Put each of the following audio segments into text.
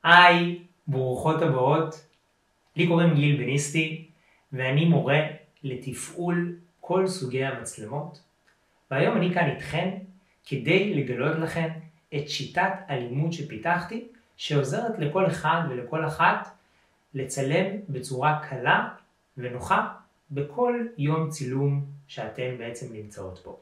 היי, ברוכות הבאות. לי קוראים גיל בניסטי, ואני מורה לתפעול כל סוגי המצלמות. והיום אני כאן איתכן כדי לגלות לכן את שיטת הלימוד שפיתחתי, שעוזרת לכל אחד ולכל אחת לצלם בצורה קלה ונוחה בכל יום צילום שאתן בעצם נמצאות בו.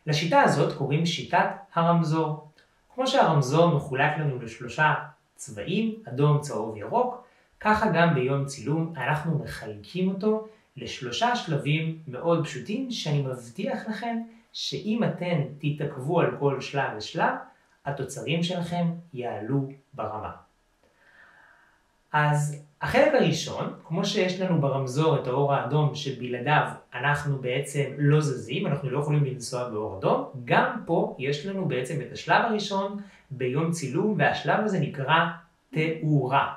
לשיטה הזאת קוראים שיטת הרמזור. כמו שהרמזור מחולק לנו לשלושה צבעים, אדום, צהוב, ירוק, ככה גם ביום צילום אנחנו מחלקים אותו לשלושה שלבים מאוד פשוטים, שאני מבטיח לכם שאם אתן תתעכבו על כל שלב ושלב, התוצרים שלכם יעלו ברמה. אז החלק הראשון, כמו שיש לנו ברמזור את האור האדום שבלעדיו אנחנו בעצם לא זזים, אנחנו לא יכולים לנסוע באור אדום, גם פה יש לנו בעצם את השלב הראשון ביום צילום, והשלב הזה נקרא תאורה.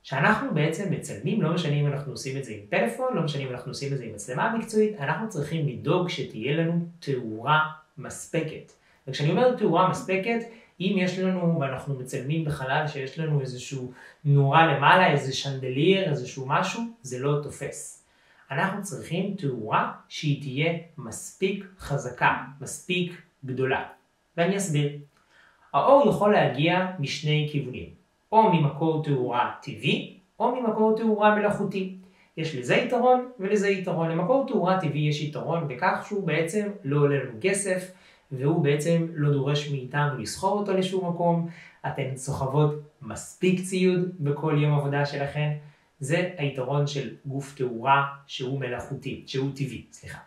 שאנחנו בעצם מצלמים, לא משנה אם אנחנו עושים את זה עם טלפון, לא משנה אם אנחנו עושים את זה עם מצלמה מקצועית, אנחנו צריכים לדאוג שתהיה לנו תאורה מספקת. וכשאני אומר תאורה מספקת, אם יש לנו, ואנחנו מצלמים בחלל שיש לנו איזשהו נורה למעלה, איזה שנדליר, איזשהו משהו, זה לא תופס. אנחנו צריכים תאורה שהיא תהיה מספיק חזקה, מספיק גדולה. ואני אסביר. האור יכול להגיע משני כיוונים, או ממקור תאורה טבעי, או ממקור תאורה מלאכותי. יש לזה יתרון ולזה יתרון. למקור תאורה טבעי יש יתרון בכך שהוא בעצם לא עולה לנו כסף, והוא בעצם לא דורש מאיתנו לסחור אותו לשום מקום. אתן סוחבות מספיק ציוד בכל יום עבודה שלכם. זה היתרון של גוף תאורה שהוא מלאכותי, שהוא טבעי, סליחה.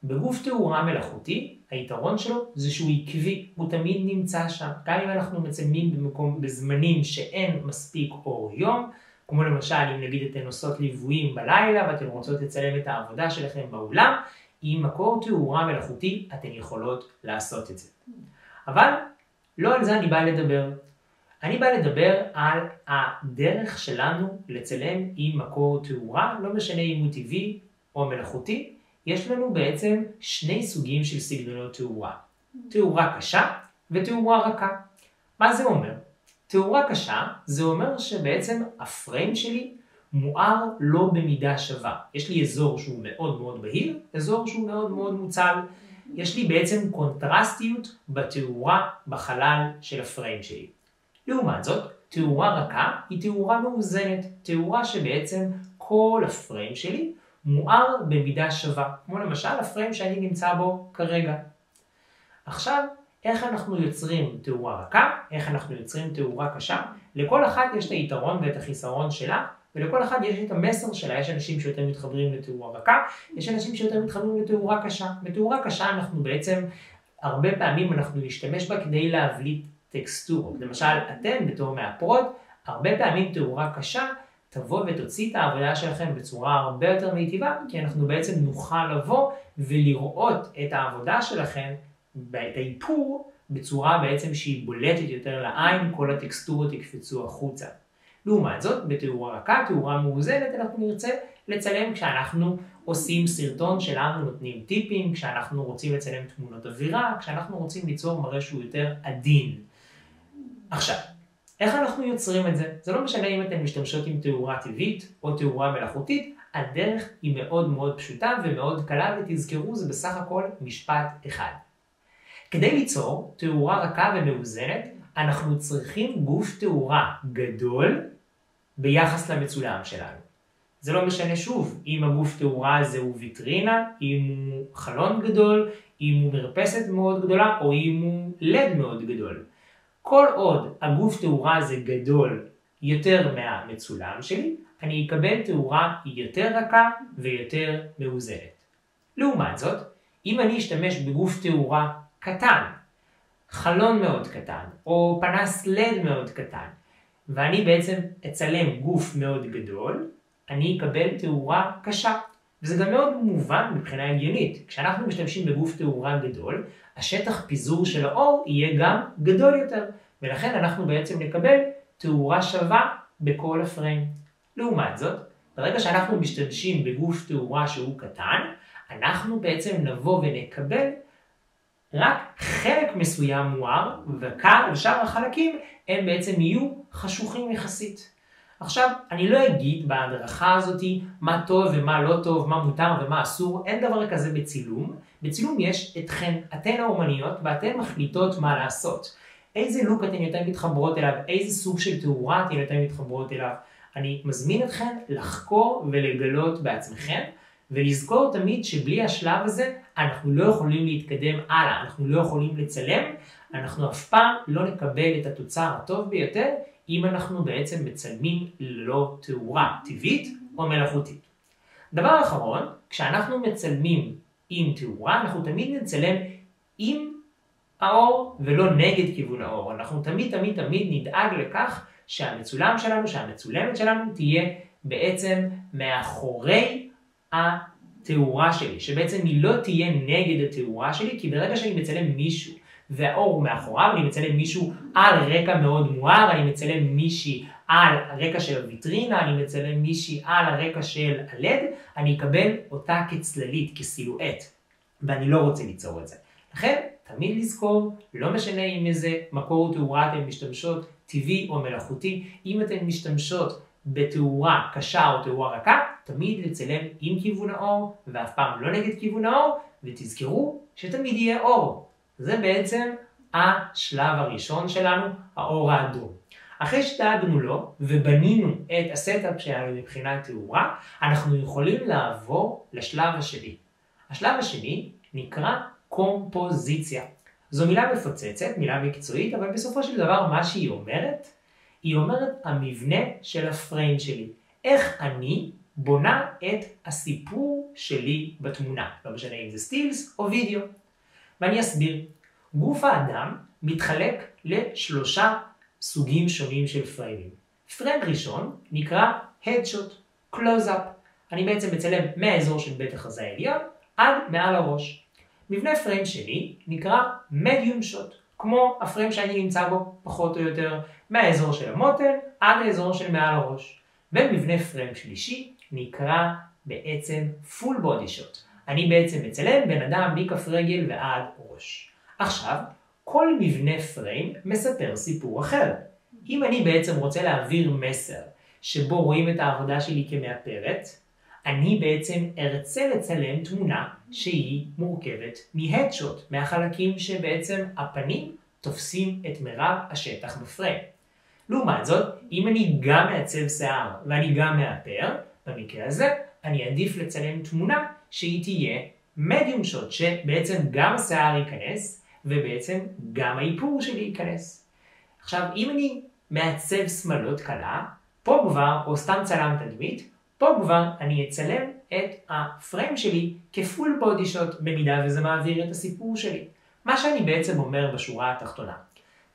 בגוף תאורה מלאכותי, היתרון שלו זה שהוא עקבי, הוא תמיד נמצא שם. גם אם אנחנו מצלמים בזמנים שאין מספיק אור יום, כמו למשל אם נגיד אתן עושות ליוויים בלילה ואתן רוצות לצלם את העבודה שלכם באולם, עם מקור תאורה מלאכותי אתן יכולות לעשות את זה. אבל לא על זה אני בא לדבר. אני בא לדבר על הדרך שלנו לצלם עם מקור תאורה, לא משנה אם הוא טבעי או מלאכותי. יש לנו בעצם שני סוגים של סגנונות תאורה. תאורה קשה ותאורה רכה. מה זה אומר? תאורה קשה זה אומר שבעצם הפריים שלי מואר לא במידה שווה. יש לי אזור שהוא מאוד מאוד בהיר, אזור שהוא מאוד מאוד מוצל. יש לי בעצם קונטרסטיות בתאורה בחלל של הפריים שלי. לעומת זאת, תאורה רכה היא תאורה מאוזנת. תאורה שבעצם כל הפריים שלי מואר במידה שווה. כמו למשל הפריים שאני נמצא בו כרגע. עכשיו, איך אנחנו יוצרים תאורה רכה? איך אנחנו יוצרים תאורה קשה? לכל אחת יש את היתרון ואת החיסרון שלה, ולכל אחד יש את המסר שלה. יש אנשים שיותר מתחברים לתאורה רכה, יש אנשים שיותר מתחברים לתאורה קשה. בתאורה קשה אנחנו בעצם, הרבה פעמים אנחנו נשתמש בה כדי להבליט טקסטורות. למשל, אתם בתור מאפרות, הרבה פעמים תאורה קשה תבוא ותוציא את העבודה שלכם בצורה הרבה יותר מיטיבה, כי אנחנו בעצם נוכל לבוא ולראות את העבודה שלכם, את האיפור, בצורה בעצם שהיא בולטת יותר לעין, כל הטקסטורות יקפצו החוצה. לעומת זאת, בתאורה רכה, תאורה מאוזנת, אנחנו נרצה לצלם כשאנחנו עושים סרטון שלנו, נותנים טיפים, כשאנחנו רוצים לצלם תמונות אווירה, כשאנחנו רוצים ליצור מראה שהוא יותר עדין. עכשיו, איך אנחנו יוצרים את זה? זה לא משנה אם אתן משתמשות עם תאורה טבעית או תאורה מלאכותית, הדרך היא מאוד מאוד פשוטה ומאוד קלה, ותזכרו, זה בסך הכל משפט אחד. כדי ליצור תאורה רכה ומאוזנת, אנחנו צריכים גוף תאורה גדול ביחס למצולם שלנו. זה לא משנה שוב, אם הגוף תאורה הזה הוא ויטרינה, אם הוא חלון גדול, אם הוא מרפסת מאוד גדולה, או אם הוא לד מאוד גדול. כל עוד הגוף תאורה הזה גדול יותר מהמצולם שלי, אני אקבל תאורה יותר רכה ויותר מאוזנת. לעומת זאת, אם אני אשתמש בגוף תאורה קטן, חלון מאוד קטן, או פנס לד מאוד קטן, ואני בעצם אצלם גוף מאוד גדול, אני אקבל תאורה קשה. וזה גם מאוד מובן מבחינה הגיונית. כשאנחנו משתמשים בגוף תאורה גדול, השטח פיזור של האור יהיה גם גדול יותר, ולכן אנחנו בעצם נקבל תאורה שווה בכל הפריים. לעומת זאת, ברגע שאנחנו משתמשים בגוף תאורה שהוא קטן, אנחנו בעצם נבוא ונקבל רק חלק מסוים מואר, ושאר החלקים הם בעצם יהיו חשוכים יחסית. עכשיו, אני לא אגיד בהדרכה הזאת מה טוב ומה לא טוב, מה מותר ומה אסור, אין דבר כזה בצילום. בצילום יש אתן האומניות ואתן מחליטות מה לעשות. איזה לוק אתן יותר מתחברות אליו, איזה סוג של תאורה אתן יותר מתחברות אליו. אני מזמין אתכם לחקור ולגלות בעצמכם, ולזכור תמיד שבלי השלב הזה אנחנו לא יכולים להתקדם הלאה, אנחנו לא יכולים לצלם, אנחנו אף פעם לא נקבל את התוצר הטוב ביותר, אם אנחנו בעצם מצלמים ללא תאורה טבעית או מלאכותית. דבר אחרון, כשאנחנו מצלמים עם תאורה, אנחנו תמיד נצלם עם האור ולא נגד כיוון האור. אנחנו תמיד נדאג לכך שהמצולם שלנו, שהמצולמת שלנו תהיה בעצם מאחורי התאורה שלי, שבעצם היא לא תהיה נגד התאורה שלי, כי ברגע שאני מצלם מישהו והאור הוא מאחוריו, אני מצלם מישהו על רקע מאוד מואר, אני מצלם מישהי על הרקע של הוויטרינה, אני מצלם מישהי על הרקע של הלד, אני אקבל אותה כצללית, כסילואט, ואני לא רוצה ליצור את זה. לכן, תמיד לזכור, לא משנה אם איזה מקור תאורה אתן משתמשות, טבעי או מלאכותי, אם אתן משתמשות בתאורה קשה או תאורה רכה, תמיד לצלם עם כיוון האור, ואף פעם לא נגד כיוון האור, ותזכרו שתמיד יהיה אור. זה בעצם השלב הראשון שלנו, האור האדום. אחרי שדאגנו לו ובנינו את הסטאפ שלנו מבחינת תאורה, אנחנו יכולים לעבור לשלב השני. השלב השני נקרא קומפוזיציה. זו מילה מפוצצת, מילה מקצועית, אבל בסופו של דבר מה שהיא אומרת, היא אומרת המבנה של הפריים שלי. איך אני בונה את הסיפור שלי בתמונה. לא משנה אם זה סטילס או וידאו. ואני אסביר. גוף האדם מתחלק לשלושה סוגים שונים של פריימים. פריים ראשון נקרא Headshot, Close-up. אני בעצם מצלם מהאזור של בית החזה העליון עד מעל הראש. מבנה פריים שלי נקרא Medium Shot, כמו הפריים שאני נמצא בו פחות או יותר מהאזור של המותן עד האזור של מעל הראש. ומבנה פריים שלישי נקרא בעצם Full Body Shot. אני בעצם מצלם בן אדם מכף רגל ועד ראש. עכשיו, כל מבנה פריים מספר סיפור אחר. אם אני בעצם רוצה להעביר מסר שבו רואים את העבודה שלי כמאפרת, אני בעצם ארצה לצלם תמונה שהיא מורכבת מהדשוט, מהחלקים שבעצם הפנים תופסים את מרב השטח בפריים. לעומת זאת, אם אני גם מעצב שיער ואני גם מאפר, במקרה הזה אני עדיף לצלם תמונה שהיא תהיה מדיום שוט, שבעצם גם השיער ייכנס ובעצם גם האיפור שלי ייכנס. עכשיו, אם אני מעצב שמלות קלה, פה כבר, או סתם צלם תדמית, פה כבר אני אצלם את הפריים שלי כפול בודי שוט במידה וזה מעביר את הסיפור שלי. מה שאני בעצם אומר בשורה התחתונה,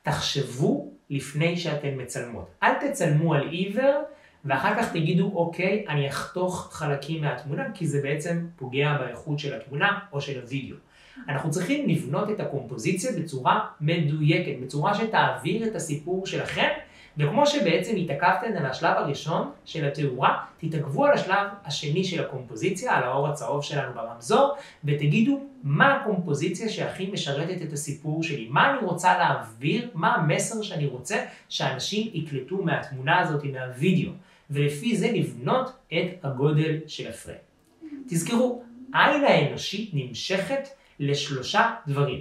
תחשבו לפני שאתן מצלמות. אל תצלמו על עיוור ואחר כך תגידו אוקיי, אני אחתוך חלקים מהתמונה כי זה בעצם פוגע באיכות של התמונה או של הוידאו. אנחנו צריכים לבנות את הקומפוזיציה בצורה מדויקת, בצורה שתעביר את הסיפור שלכם, וכמו שבעצם התעכבתם על השלב הראשון של התאורה, תתעכבו על השלב השני של הקומפוזיציה, על האור הצהוב שלנו ברמזור, ותגידו מה הקומפוזיציה שהכי משרתת את הסיפור שלי, מה אני רוצה להעביר, מה המסר שאני רוצה שאנשים יקלטו מהתמונה הזאת, מהווידאו, ולפי זה לבנות את הגודל של הפריים. תזכרו, העין האנושית נמשכת לשלושה דברים.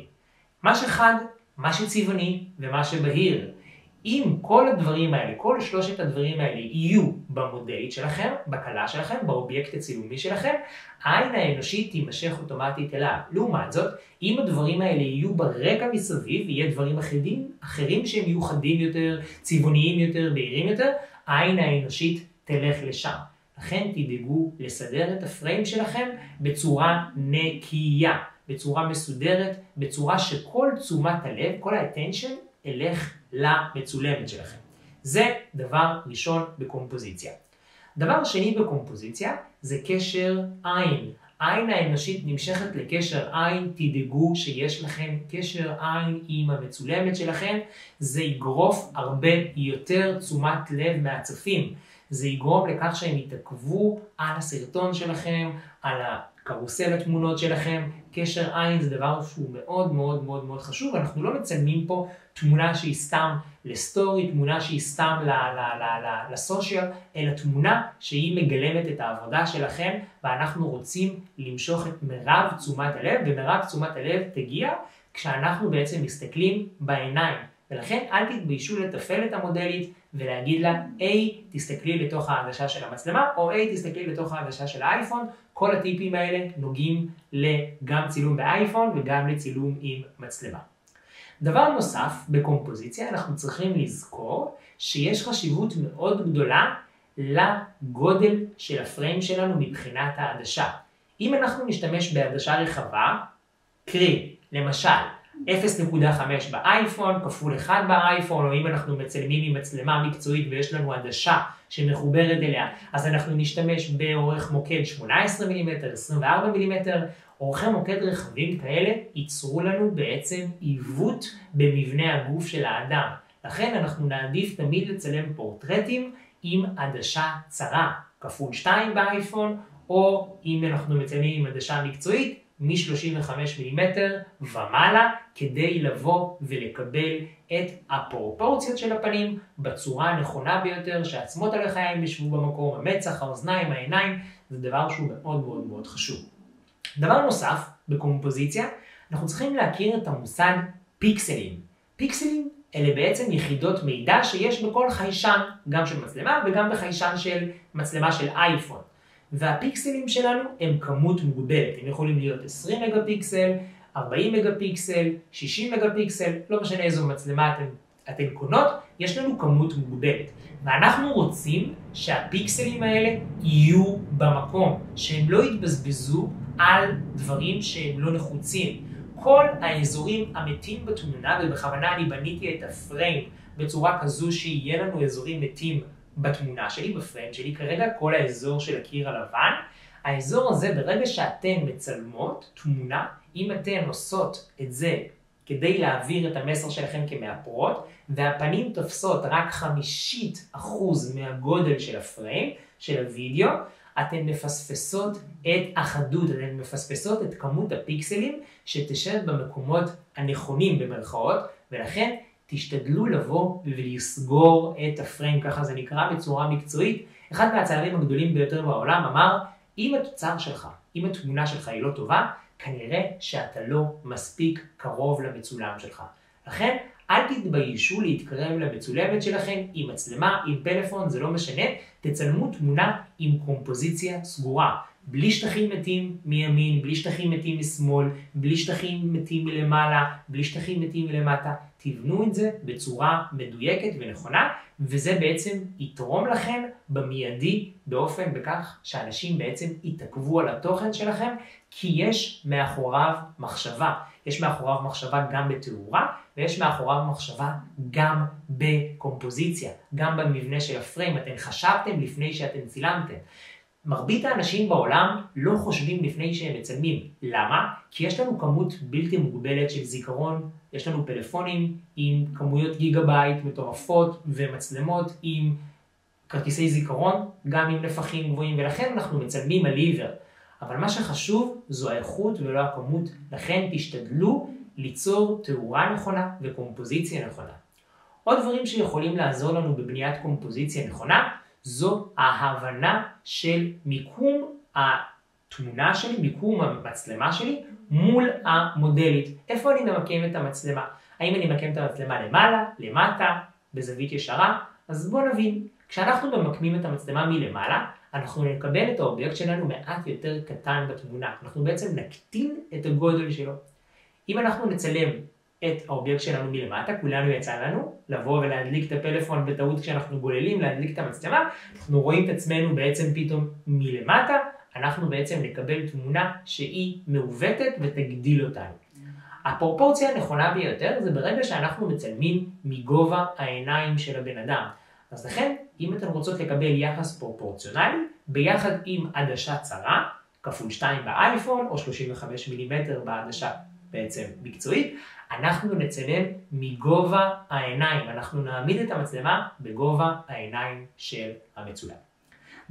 מה שחד, מה שצבעוני ומה שבהיר. אם כל הדברים האלה, כל שלושת הדברים האלה יהיו במודלית שלכם, בקלה שלכם, באובייקט הצילומי שלכם, העין האנושית תימשך אוטומטית אליו. לעומת זאת, אם הדברים האלה יהיו ברקע מסביב, יהיה דברים אחרים שהם יהיו חדים יותר, צבעוניים יותר, בהירים יותר, העין האנושית תלך לשם. לכן תדאגו לסדר את הפריים שלכם בצורה נקייה, בצורה מסודרת, בצורה שכל תשומת הלב, כל ה-attention, אלך למצולמת שלכם. זה דבר ראשון בקומפוזיציה. דבר שני בקומפוזיציה זה קשר עין. העין האנושית נמשכת לקשר עין, תדאגו שיש לכם קשר עין עם המצולמת שלכם, זה יגרוף הרבה יותר תשומת לב מהצופים. זה יגרום לכך שהם יתעכבו על הסרטון שלכם, על קרוסל התמונות שלכם, קשר עין זה דבר שהוא מאוד מאוד מאוד מאוד חשוב. אנחנו לא מצלמים פה תמונה שהיא סתם לסטורי, תמונה שהיא סתם לסושיאל, אלא תמונה שהיא מגלמת את העבודה שלכם, ואנחנו רוצים למשוך את מרב תשומת הלב, ומרב תשומת הלב תגיע כשאנחנו בעצם מסתכלים בעיניים. ולכן אל תתביישו לתפעל את המודלית ולהגיד לה, היי, תסתכלי לתוך העדשה של המצלמה, או היי, תסתכלי לתוך העדשה של האייפון. כל הטיפים האלה נוגעים גם צילום באייפון וגם לצילום עם מצלמה. דבר נוסף, בקומפוזיציה אנחנו צריכים לזכור שיש חשיבות מאוד גדולה לגודל של הפריים שלנו מבחינת העדשה. אם אנחנו נשתמש בעדשה רחבה, קרי, למשל, 0.5 באייפון, כפול 1 באייפון, או אם אנחנו מצלמים עם מצלמה מקצועית ויש לנו עדשה שמחוברת אליה, אז אנחנו נשתמש באורך מוקד 18 מילימטר, 24 מילימטר, אורכי מוקד רחבים כאלה ייצרו לנו בעצם עיוות במבנה הגוף של האדם. לכן אנחנו נעדיף תמיד לצלם פורטרטים עם עדשה צרה, כפול 2 באייפון, או אם אנחנו מצלמים עם עדשה מקצועית, מ-35 מילימטר ומעלה, כדי לבוא ולקבל את הפרופורציות של הפנים בצורה הנכונה ביותר, שעצמות הלחיים ישבו במקום, המצח, האוזניים, העיניים, זה דבר שהוא מאוד מאוד מאוד חשוב. דבר נוסף, בקומפוזיציה, אנחנו צריכים להכיר את המושג פיקסלים. פיקסלים אלה בעצם יחידות מידע שיש בכל חיישן, גם של מצלמה וגם בחיישן של מצלמה של אייפון. והפיקסלים שלנו הם כמות מוגבלת. הם יכולים להיות 20 מגה פיקסל, 40 מגה פיקסל, 60 מגה פיקסל, לא משנה איזו מצלמה אתן קונות, יש לנו כמות מוגבלת. ואנחנו רוצים שהפיקסלים האלה יהיו במקום, שהם לא יתבזבזו על דברים שהם לא נחוצים. כל האזורים המתים בתמונה, ובכוונה אני בניתי את הפריים בצורה כזו שיהיה לנו אזורים מתים בתמונה שלי, בפריים שלי, כרגע כל האזור של הקיר הלבן. האזור הזה, ברגע שאתן מצלמות תמונה, אם אתן עושות את זה כדי להעביר את המסר שלכם כמאפרות, והפנים תופסות רק 50% מהגודל של הפריים, של הוידאו, אתן מפספסות את החדות, אתן מפספסות את כמות הפיקסלים שתשב במקומות הנכונים במרכאות, ולכן תשתדלו לבוא ולסגור את הפריים, ככה זה נקרא בצורה מקצועית. אחד מהצלמים הגדולים ביותר בעולם אמר, אם התוצר שלך, אם התמונה שלך היא לא טובה, כנראה שאתה לא מספיק קרוב למצולם שלך. לכן, אל תתביישו להתקרב למצולמת שלכם עם מצלמה, עם פלאפון, זה לא משנה, תצלמו תמונה עם קומפוזיציה סגורה. בלי שטחים מתים מימין, בלי שטחים מתים משמאל, בלי שטחים מתים מלמעלה, בלי שטחים מתים מלמטה. תבנו את זה בצורה מדויקת ונכונה, וזה בעצם יתרום לכם במיידי באופן בכך שאנשים בעצם יתעכבו על התוכן שלכם, כי יש מאחוריו מחשבה. יש מאחוריו מחשבה גם בתאורה, ויש מאחוריו מחשבה גם בקומפוזיציה, גם במבנה של הפריים. אתם חשבתם לפני שאתם צילמתם. מרבית האנשים בעולם לא חושבים לפני שהם מצלמים. למה? כי יש לנו כמות בלתי מוגבלת של זיכרון, יש לנו פלאפונים עם כמויות גיגה-בייט מטורפות ומצלמות עם כרטיסי זיכרון, גם עם נפחים גבוהים, ולכן אנחנו מצלמים על עיוור. אבל מה שחשוב זו האיכות ולא הכמות, לכן תשתדלו ליצור תאורה נכונה וקומפוזיציה נכונה. עוד דברים שיכולים לעזור לנו בבניית קומפוזיציה נכונה, זו ההבנה של מיקום התמונה שלי, מיקום המצלמה שלי מול המודלית. איפה אני ממקם את המצלמה? האם אני ממקם את המצלמה למעלה, למטה, בזווית ישרה? אז בואו נבין. כשאנחנו ממקמים את המצלמה מלמעלה, אנחנו נקבל את האובייקט שלנו מעט יותר קטן בתמונה. אנחנו בעצם נקטין את הגודל שלו. אם אנחנו נצלם את האובייקט שלנו מלמטה, כולנו יצא לנו לבוא ולהדליק את הפלאפון בטעות כשאנחנו גוללים, להדליק את המצלמה, אנחנו רואים את עצמנו בעצם פתאום מלמטה, אנחנו בעצם נקבל תמונה שהיא מעוותת ותגדיל אותנו. הפרופורציה הנכונה ביותר זה ברגע שאנחנו מצלמים מגובה העיניים של הבן אדם. אז לכן, אם אתן רוצות לקבל יחס פרופורציונלי, ביחד עם עדשה צרה, כפול 2 באייפון או 35 מילימטר בעדשה בעצם מקצועית, אנחנו נצלם מגובה העיניים, אנחנו נעמיד את המצלמה בגובה העיניים של המצולם.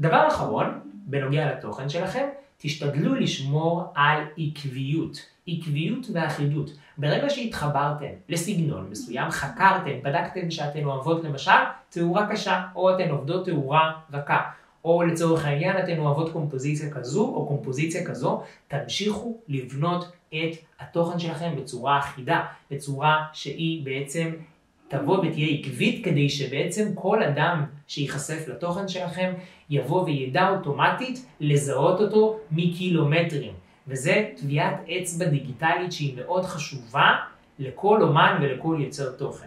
דבר אחרון, בנוגע לתוכן שלכם, תשתדלו לשמור על עקביות. עקביות ואחידות. ברגע שהתחברתם לסגנון מסוים, חקרתם, בדקתם שאתן אוהבות למשל תאורה קשה, או אתן עובדות תאורה רכה, או לצורך העניין אתן אוהבות קומפוזיציה כזו או קומפוזיציה כזו, תמשיכו לבנות את התוכן שלכם בצורה אחידה, בצורה שהיא בעצם תבוא ותהיה עקבית, כדי שבעצם כל אדם שיחשף לתוכן שלכם יבוא וידע אוטומטית לזהות אותו מקילומטרים. וזה טביעת אצבע דיגיטלית שהיא מאוד חשובה לכל אומן ולכל יוצר תוכן.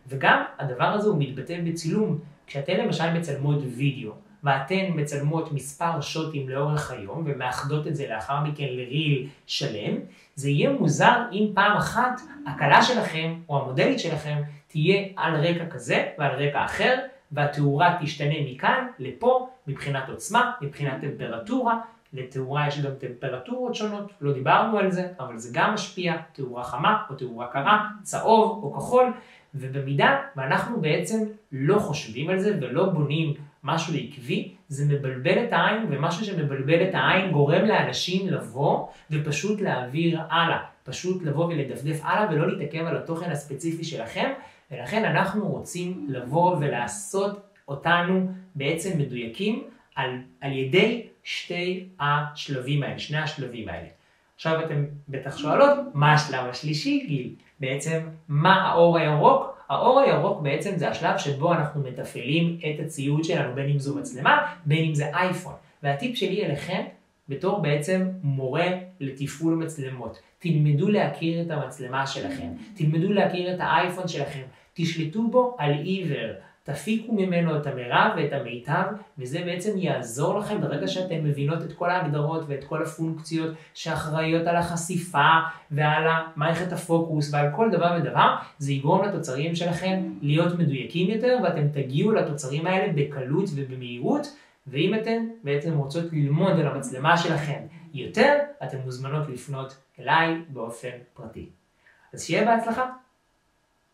וגם הדבר הזה הוא מתבטא בצילום. כשאתן למשל מצלמות וידאו, ואתן מצלמות מספר שוטים לאורך היום, ומאחדות את זה לאחר מכן לריל שלם, זה יהיה מוזר אם פעם אחת הקלה שלכם או המודלית שלכם תהיה על רקע כזה ועל רקע אחר, והתאורה תשתנה מכאן לפה מבחינת עוצמה, מבחינת טמפרטורה. לתאורה יש גם טמפרטורות שונות, לא דיברנו על זה, אבל זה גם משפיע, תאורה חמה או תאורה קרה, צהוב או כחול, ובמידה ואנחנו בעצם לא חושבים על זה ולא בונים משהו עקבי, זה מבלבל את העין, ומשהו שמבלבל את העין גורם לאנשים לבוא ופשוט להעביר הלאה, פשוט לבוא ולדפדף הלאה ולא להתעכב על התוכן הספציפי שלכם, ולכן אנחנו רוצים לבוא ולעשות אותנו בעצם מדויקים על ידי שני השלבים האלה. עכשיו אתם בטח שואלות, מה השלב השלישי, גיל? בעצם מה האור הירוק? האור הירוק בעצם זה השלב שבו אנחנו מתפעלים את הציוד שלנו, בין אם זו מצלמה, בין אם זה אייפון. והטיפ שלי אליכם, בתור בעצם מורה לתפעול מצלמות, תלמדו להכיר את המצלמה שלכם, תלמדו להכיר את האייפון שלכם, תשלטו בו על עיוור, תפיקו ממנו את המרב ואת המיטב, וזה בעצם יעזור לכם ברגע שאתם מבינות את כל ההגדרות ואת כל הפונקציות שאחראיות על החשיפה ועל מערכת הפוקוס ועל כל דבר ודבר, זה יגרום לתוצרים שלכם להיות מדויקים יותר, ואתם תגיעו לתוצרים האלה בקלות ובמהירות, ואם אתן בעצם רוצות ללמוד על המצלמה שלכם יותר, אתן מוזמנות לפנות אליי באופן פרטי. אז שיהיה בהצלחה.